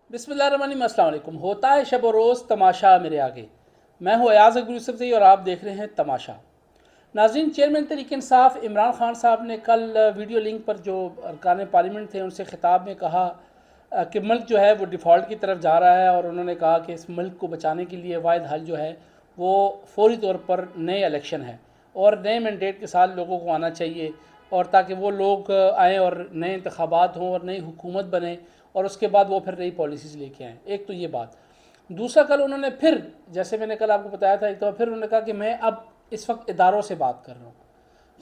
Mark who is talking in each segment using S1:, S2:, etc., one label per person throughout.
S1: بسم اللہ الرحمن الرحیم۔ السلام علیکم۔ ہوتا ہے شب و روز تماشا میرے آگے، میں ہوں ایاز اکبر یوسف زئی اور آپ دیکھ رہے ہیں تماشا۔ ناظرین، چیئرمین تحریک انصاف عمران خان صاحب نے کل ویڈیو لنک پر جو ارکان پارلیمنٹ تھے ان سے خطاب میں کہا کہ ملک جو ہے وہ ڈیفالٹ کی طرف جا رہا ہے، اور انہوں نے کہا کہ اس ملک کو بچانے کے لیے واحد حل جو ہے وہ فوری طور پر نئے الیکشن ہے اور نئے مینڈیٹ کے ساتھ لوگوں کو آنا چاہیے، اور تاکہ وہ لوگ آئیں اور نئے انتخابات ہوں اور نئی حکومت بنے، اور اس کے بعد وہ پھر نئی پالیسیز لے کے آئیں۔ ایک تو یہ بات۔ دوسرا، کل انہوں نے پھر، جیسے میں نے کل آپ کو بتایا تھا، ایک تو پھر انہوں نے کہا کہ میں اب اس وقت اداروں سے بات کر رہا ہوں۔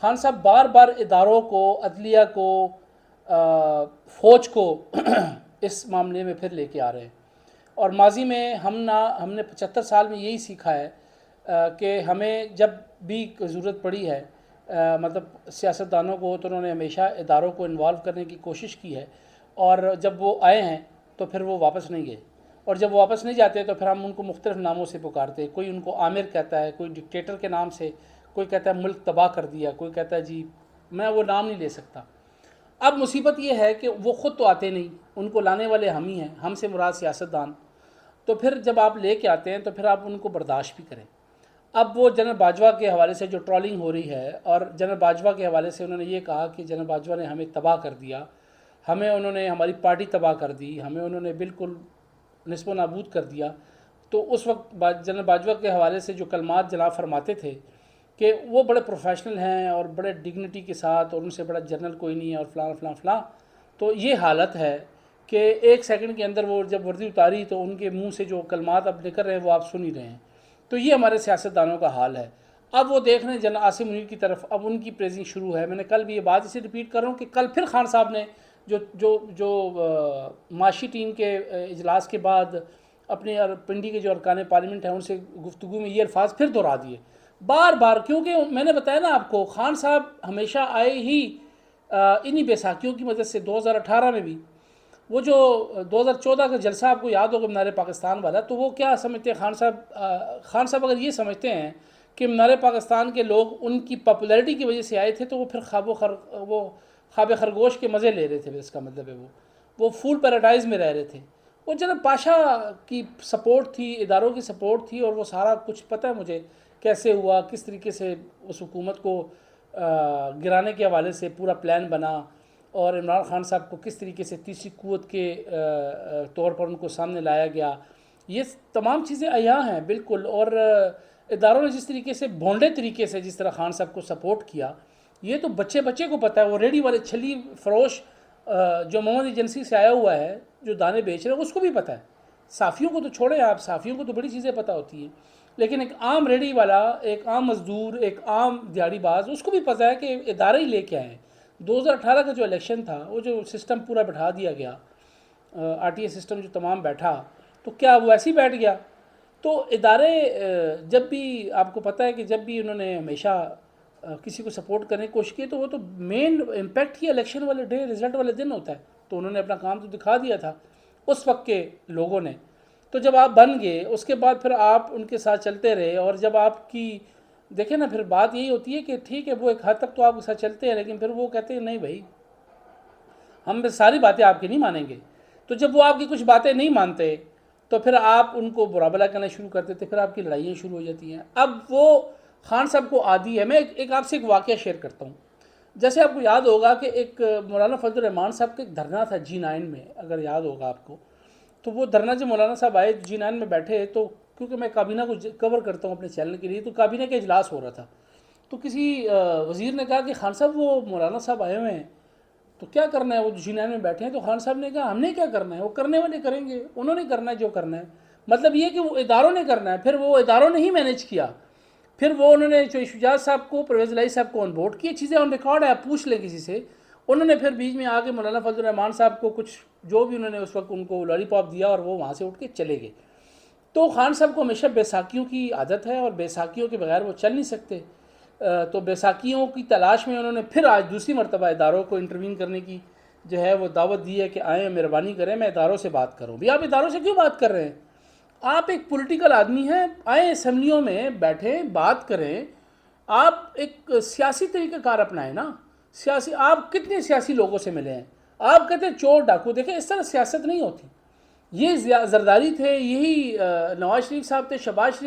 S1: خان صاحب بار بار اداروں کو، عدلیہ کو، فوج کو اس معاملے میں پھر لے کے آ رہے ہیں، اور ماضی میں ہم نے 75 سال میں یہی سیکھا ہے کہ ہمیں جب بھی ضرورت پڑی ہے مطلب سیاستدانوں کو، تو انہوں نے ہمیشہ اداروں کو انوالو کرنے کی کوشش کی ہے، اور جب وہ آئے ہیں تو پھر وہ واپس نہیں گئے، اور جب وہ واپس نہیں جاتے تو پھر ہم ان کو مختلف ناموں سے پکارتے ہیں۔ کوئی ان کو عامر کہتا ہے، کوئی ڈکٹیٹر کے نام سے، کوئی کہتا ہے ملک تباہ کر دیا، کوئی کہتا ہے جی میں وہ نام نہیں لے سکتا۔ اب مصیبت یہ ہے کہ وہ خود تو آتے نہیں، ان کو لانے والے ہم ہی ہیں، ہم سے مراد سیاستدان۔ تو پھر جب آپ لے کے آتے ہیں تو پھر آپ ان کو برداشت بھی کریں۔ اب وہ جنرل باجوہ کے حوالے سے جو ٹرولنگ ہو رہی ہے، اور جنرل باجوہ کے حوالے سے انہوں نے یہ کہا کہ جنرل باجوہ نے ہمیں تباہ کر دیا، ہمیں انہوں نے ہماری پارٹی تباہ کر دی، ہمیں انہوں نے بالکل نصب و نابود کر دیا۔ تو اس وقت جنرل باجوہ کے حوالے سے جو کلمات جناب فرماتے تھے کہ وہ بڑے پروفیشنل ہیں اور بڑے ڈگنیٹی کے ساتھ، اور ان سے بڑا جنرل کوئی نہیں ہے، اور فلاں فلاں فلاں، تو یہ حالت ہے کہ ایک سیکنڈ کے اندر وہ جب وردی اتاری تو ان کے منہ سے جو کلمات اب نکل رہے ہیں وہ آپ سن ہی رہے ہیں۔ تو یہ ہمارے سیاستدانوں کا حال ہے۔ اب وہ دیکھ رہے ہیں جنرل عاصم منیر کی طرف، اب ان کی پریزنگ شروع ہے۔ میں نے کل بھی یہ بات اسے ریپیٹ کر رہا ہوں کہ کل پھر خان صاحب نے جو معاشی ٹیم کے اجلاس کے بعد اپنے پنڈی کے جو ارکان پارلیمنٹ ہیں ان سے گفتگو میں یہ الفاظ پھر دہرا دیے بار بار، کیونکہ میں نے بتایا نا آپ کو، خان صاحب ہمیشہ آئے ہی انہی بیساکھیوں کی مدد سے۔ 2018 میں بھی وہ جو 2014 کا جلسہ آپ کو یاد ہوگا مینار پاکستان والا، تو وہ کیا سمجھتے ہیں خان صاحب اگر یہ سمجھتے ہیں کہ مینار پاکستان کے لوگ ان کی پاپولیرٹی کی وجہ سے آئے تھے، تو وہ پھر خواب خرگوش کے مزے لے رہے تھے۔ اس کا مطلب ہے وہ فول پیراڈائز میں رہ رہے تھے۔ وہ جناب پاشا کی سپورٹ تھی، اداروں کی سپورٹ تھی، اور وہ سارا کچھ پتہ ہے مجھے کیسے ہوا، کس طریقے سے اس حکومت کو گرانے کے حوالے سے پورا پلان بنا، اور عمران خان صاحب کو کس طریقے سے تیسری قوت کے طور پر ان کو سامنے لایا گیا۔ یہ تمام چیزیں عیاں ہیں بالکل، اور اداروں نے جس طریقے سے بھونڈے طریقے سے جس طرح خان صاحب کو سپورٹ کیا، یہ تو بچے کو پتہ ہے۔ وہ ریڈی والے چھلی فروش جو محمد ایجنسی سے آیا ہوا ہے، جو دانے بیچ رہے ہیں، اس کو بھی پتہ ہے۔ صحافیوں کو تو چھوڑیں آپ، صحافیوں کو تو بڑی چیزیں پتہ ہوتی ہیں، لیکن ایک عام ریڈی والا، ایک عام مزدور، ایک عام دیہڑی باز، اس کو بھی پتہ ہے کہ ادارے ہی لے کے آئے ہیں۔ 2018 کا جو الیکشن تھا، وہ جو سسٹم پورا بٹھا دیا گیا، آر ٹی اے سسٹم جو تمام بیٹھا، تو کیا وہ ایسے ہی بیٹھ گیا؟ تو ادارے جب بھی آپ کو پتہ ہے کہ جب بھی انہوں نے ہمیشہ کسی کو سپورٹ کرنے کی کوشش کی، تو وہ تو مین امپیکٹ ہی الیکشن والے ڈے، رزلٹ والے دن ہوتا ہے۔ تو انہوں نے اپنا کام تو دکھا دیا تھا اس وقت کے لوگوں نے۔ تو جب آپ بن گئے، اس کے بعد پھر آپ ان کے ساتھ چلتے رہے، اور جب آپ کی دیکھیں نا، پھر بات یہی ہوتی ہے کہ ٹھیک ہے وہ ایک حد تک تو آپ کے ساتھ چلتے ہیں، لیکن پھر وہ کہتے ہیں نہیں بھائی، ہم ساری باتیں آپ کی نہیں مانیں گے۔ تو جب وہ آپ کی کچھ باتیں نہیں مانتے تو پھر آپ ان کو برا بھلا کرنا شروع کر دیتے، پھر آپ کی لڑائیاں شروع ہو جاتی ہیں۔ اب وہ خان صاحب کو عادی ہے۔ میں آپ سے ایک واقعہ شیئر کرتا ہوں۔ جیسے آپ کو یاد ہوگا کہ ایک مولانا فضل الرحمان صاحب کا ایک دھرنا تھا G9 میں، اگر یاد ہوگا آپ کو، تو وہ دھرنا جب مولانا صاحب آئے G9 میں بیٹھے، تو کیونکہ میں کابینہ کو کور کرتا ہوں اپنے چینل کے لیے، تو کابینہ کا اجلاس ہو رہا تھا، تو کسی وزیر نے کہا کہ خان صاحب وہ مولانا صاحب آئے ہوئے ہیں، تو کیا کرنا ہے؟ وہ G9 میں بیٹھے ہیں۔ تو خان صاحب نے کہا ہم نے کیا کرنا ہے، وہ کرنے والے کریں گے، انہوں نے کرنا ہے جو کرنا ہے۔ مطلب یہ کہ وہ اداروں نے کرنا ہے، پھر وہ اداروں نے ہی مینیج کیا۔ پھر وہ انہوں نے جو شجاعت صاحب کو، پرویز الہی صاحب کو آن بورڈ کی، چیزیں آن ریکارڈ ہے، آپ پوچھ لیں کسی سے۔ انہوں نے پھر بیچ میں آ کے مولانا فضل الرحمان صاحب کو کچھ جو بھی انہوں نے اس وقت ان کو لالی پاپ دیا، اور وہ وہاں سے اٹھ کے چلے گئے۔ تو خان صاحب کو ہمیشہ بیساکھیوں کی عادت ہے، اور بیساکھیوں کے بغیر وہ چل نہیں سکتے۔ تو بیساکھیوں کی تلاش میں انہوں نے پھر آج دوسری مرتبہ اداروں کو انٹروین کرنے کی جو ہے وہ دعوت دی ہے کہ آئیں، مہربانی کریں، میں اداروں سے بات کروں۔ بھی آپ اداروں سے کیوں بات کر رہے ہیں؟ آپ ایک پولیٹیکل آدمی ہیں، آئیں اسمبلیوں میں بیٹھیں، بات کریں۔ آپ ایک سیاسی طریقہ کار اپنائیں نا۔ آپ کتنے سیاسی لوگوں سے ملے ہیں؟ آپ کہتے ہیں چور ڈاکو، دیکھیں اس طرح سیاست نہیں ہوتی۔ یہ زرداری تھے، یہی نواز شریف صاحب تھے، شہباز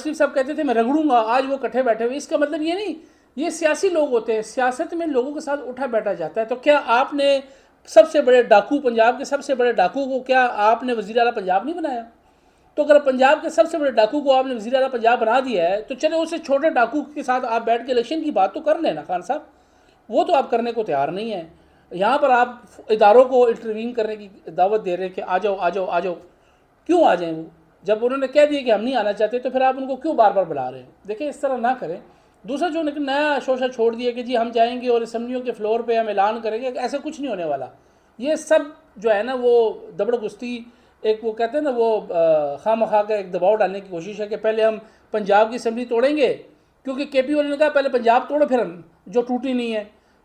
S1: شریف صاحب کہتے تھے میں رگڑوں گا، آج وہ کٹھے بیٹھے ہوئے. اس کا مطلب یہ نہیں، یہ سیاسی لوگ ہوتے ہیں، سیاست میں لوگوں کے ساتھ اٹھا بیٹھا جاتا ہے. تو کیا آپ نے سب سے بڑے ڈاکو، پنجاب کے سب سے بڑے ڈاکو کو کیا آپ نے وزیر اعلیٰ پنجاب نہیں بنایا؟ تو اگر پنجاب کے سب سے بڑے ڈاکو کو آپ نے وزیر اعلیٰ پنجاب بنا دیا ہے تو چلے اسے چھوٹے ڈاکو کے ساتھ آپ بیٹھ کے الیکشن کی بات تو کر لینا خان صاحب. وہ تو آپ کرنے کو تیار نہیں ہیں. یہاں پر آپ اداروں کو انٹروین کرنے کی دعوت دے رہے ہیں کہ آ جاؤ آ جاؤ آ جاؤ. کیوں آ جائیں وہ؟ جب انہوں نے کہہ دیا کہ ہم نہیں آنا چاہتے تو پھر آپ ان کو کیوں بار بار بلا رہے ہیں؟ دیکھیں اس طرح نہ کریں. دوسرا جو نیا شوشہ چھوڑ دیا کہ جی ہم جائیں گے اور اسمبلیوں کے فلور پہ ہم اعلان کریں گے، ایسا کچھ نہیں ہونے والا. یہ سب جو ہے نا وہ دبڑ گستی، ایک وہ کہتے ہیں نا وہ خواہ مخواہ کا ایک دباؤ ڈالنے کی کوشش ہے کہ پہلے ہم پنجاب کی اسمبلی توڑیں گے، کیونکہ کے پی والے نے کہا پہلے پنجاب توڑو پھر ہم، جو ٹوٹی نہیں ہے.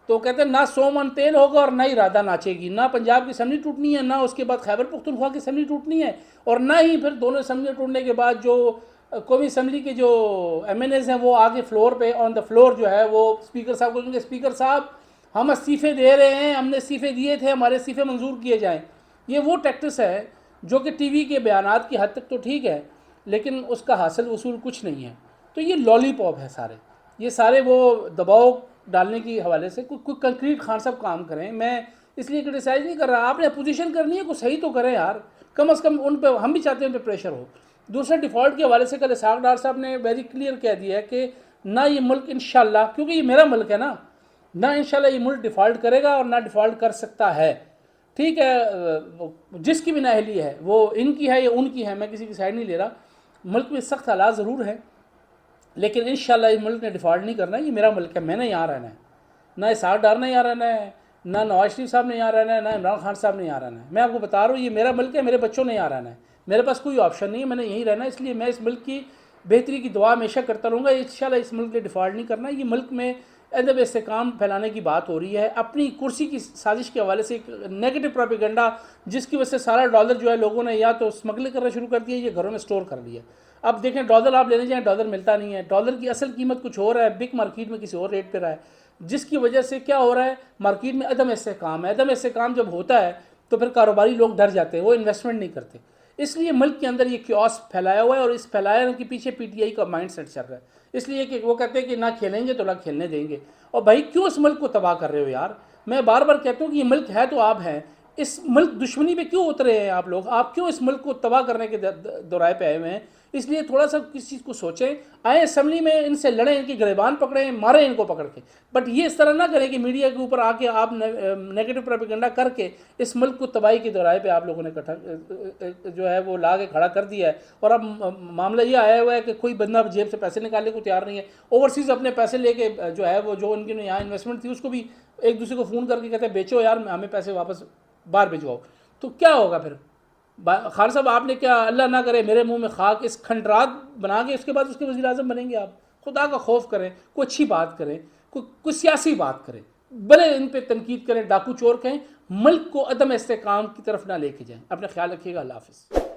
S1: تو کہتے ہیں نہ 100 من تیل ہوگا اور نہ ہی رادہ ناچے گی. نہ پنجاب کی اسمبلی ٹوٹنی ہے، نہ اس کے بعد خیبر پختونخوا کی اسمبلی ٹوٹنی ہے، اور نہ ہی پھر دونوں اسمبلیاں ٹوٹنے کے بعد جو قومی اسمبلی کے جو ایم این ایز ہیں وہ آگے فلور پہ آن دا فلور جو ہے وہ اسپیکر صاحب کو کہیں گے اسپیکر صاحب ہم استعفے دے رہے ہیں، ہم نے استعفے دیے تھے، ہمارے استعفے منظور کیے جائیں. یہ وہ ٹیکٹس ہے جو کہ ٹی وی کے بیانات کی حد تک تو ٹھیک ہے، لیکن اس کا حاصل وصول کچھ نہیں ہے. تو یہ لالی پاپ ہے سارے، یہ سارے وہ دباؤ ڈالنے کی حوالے سے کوئی کنکریٹ خان صاحب کام کریں. میں اس لیے کرٹیسائز نہیں کر رہا، آپ نے اپوزیشن کرنی ہے کوئی صحیح تو کریں یار، کم از کم ان پہ ہم بھی چاہتے ہیں ان پہ پریشر ہو. دوسرے ڈیفالٹ کے حوالے سے کل اسحاق ڈار صاحب نے ویری کلیئر کہہ دیا ہے کہ نہ یہ ملک انشاءاللہ، کیونکہ یہ میرا ملک ہے نا، نہ انشاءاللہ یہ ملک ڈیفالٹ کرے گا اور نہ ڈیفالٹ کر سکتا ہے. ٹھیک ہے، جس کی بھی نااہلی ہے وہ ان کی ہے یا ان کی ہے، میں کسی کی سائڈ نہیں لے رہا. ملک میں سخت حالات ضرور ہیں، لیکن انشاءاللہ اس ملک نے ڈیفالٹ نہیں کرنا ہے. یہ میرا ملک ہے، میں نے یہاں رہنا ہے. نہ اسحاق ڈار نے یہاں رہنا ہے، نہ نواز شریف صاحب نے یہاں رہنا ہے، نہ عمران خان صاحب نے یہاں رہنا ہے. میں آپ کو بتا رہا ہوں یہ میرا ملک ہے، میرے بچوں نے یہاں رہنا ہے. میرے پاس کوئی آپشن نہیں ہے، میں نے یہیں رہنا ہے. اس لیے میں اس ملک کی بہتری کی دعا ہمیشہ کرتا رہوں گا. انشاءاللہ اس ملک نے ڈیفالٹ نہیں کرنا. یہ ملک میں ادب استحکام پھیلانے کی بات ہو رہی ہے، اپنی کرسی کی سازش کے حوالے سے ایک نیگیٹو پروپیگنڈا جس کی وجہ سے سارا ڈالر جو ہے لوگوں نے یا تو اسمگل کرنا شروع کر دیا، یہ گھروں میں سٹور کر لیا. اب دیکھیں ڈالر آپ لینے جائیں ڈالر ملتا نہیں ہے، ڈالر کی اصل قیمت کچھ اور ہے، بگ مارکیٹ میں کسی اور ریٹ پہ رہا ہے، جس کی وجہ سے کیا ہو رہا ہے مارکیٹ میں عدم استحکام ہے. عدم استحکام جب ہوتا ہے تو پھر کاروباری لوگ ڈر جاتے ہیں، وہ انویسٹمنٹ نہیں کرتے. اس لیے ملک کے اندر یہ کیوس پھیلایا ہوا ہے، اور اس پھیلایا کے پیچھے پی ٹی آئی کا مائنڈ سیٹ چل رہا ہے. اس لیے کہ وہ کہتے ہیں کہ نہ کھیلیں گے تو نہ کھیلنے دیں گے. اور بھائی کیوں اس ملک کو تباہ کر رہے ہو یار؟ میں بار بار کہتا ہوں کہ یہ ملک ہے تو آپ ہیں، اس ملک دشمنی پہ کیوں اترے ہیں آپ لوگ؟ آپ کیوں اس ملک کو تباہ کرنے کے دورائے پہ آئے ہوئے ہیں؟ اس لیے تھوڑا سا کسی چیز کو سوچیں، آئیں اسمبلی میں ان سے لڑیں، ان کی گریبان پکڑیں، ماریں ان کو پکڑ کے. بٹ یہ اس طرح نہ کریں کہ میڈیا کے اوپر آ کے آپ نیگیٹو پروپیگنڈا کر کے اس ملک کو تباہی کے دورائے پہ آپ لوگوں نے جو ہے وہ لا کے کھڑا کر دیا ہے. اور اب معاملہ یہ آیا ہوا ہے کہ کوئی بندہ جیب سے پیسے نکالنے کو تیار نہیں ہے. اوورسیز اپنے پیسے لے کے جو ہے وہ جو ان کی یہاں انویسٹمنٹ تھی اس کو بھی ایک دوسرے کو فون کر کے کہتے ہیں بیچو یار، ہمیں پیسے واپس باہر بھجواؤ. تو کیا ہوگا پھر؟ خان صاحب آپ نے کیا، اللہ نہ کرے میرے منہ میں خاک، اس کھنڈرات بنا کے اس کے بعد اس کے وزیر اعظم بنیں گے آپ؟ خدا کا خوف کریں، کوئی اچھی بات کریں، کوئی سیاسی بات کریں، بھلے ان پہ تنقید کریں، ڈاکو چور کہیں، ملک کو عدم استحکام کی طرف نہ لے کے جائیں. اپنا خیال رکھیے گا. اللہ حافظ.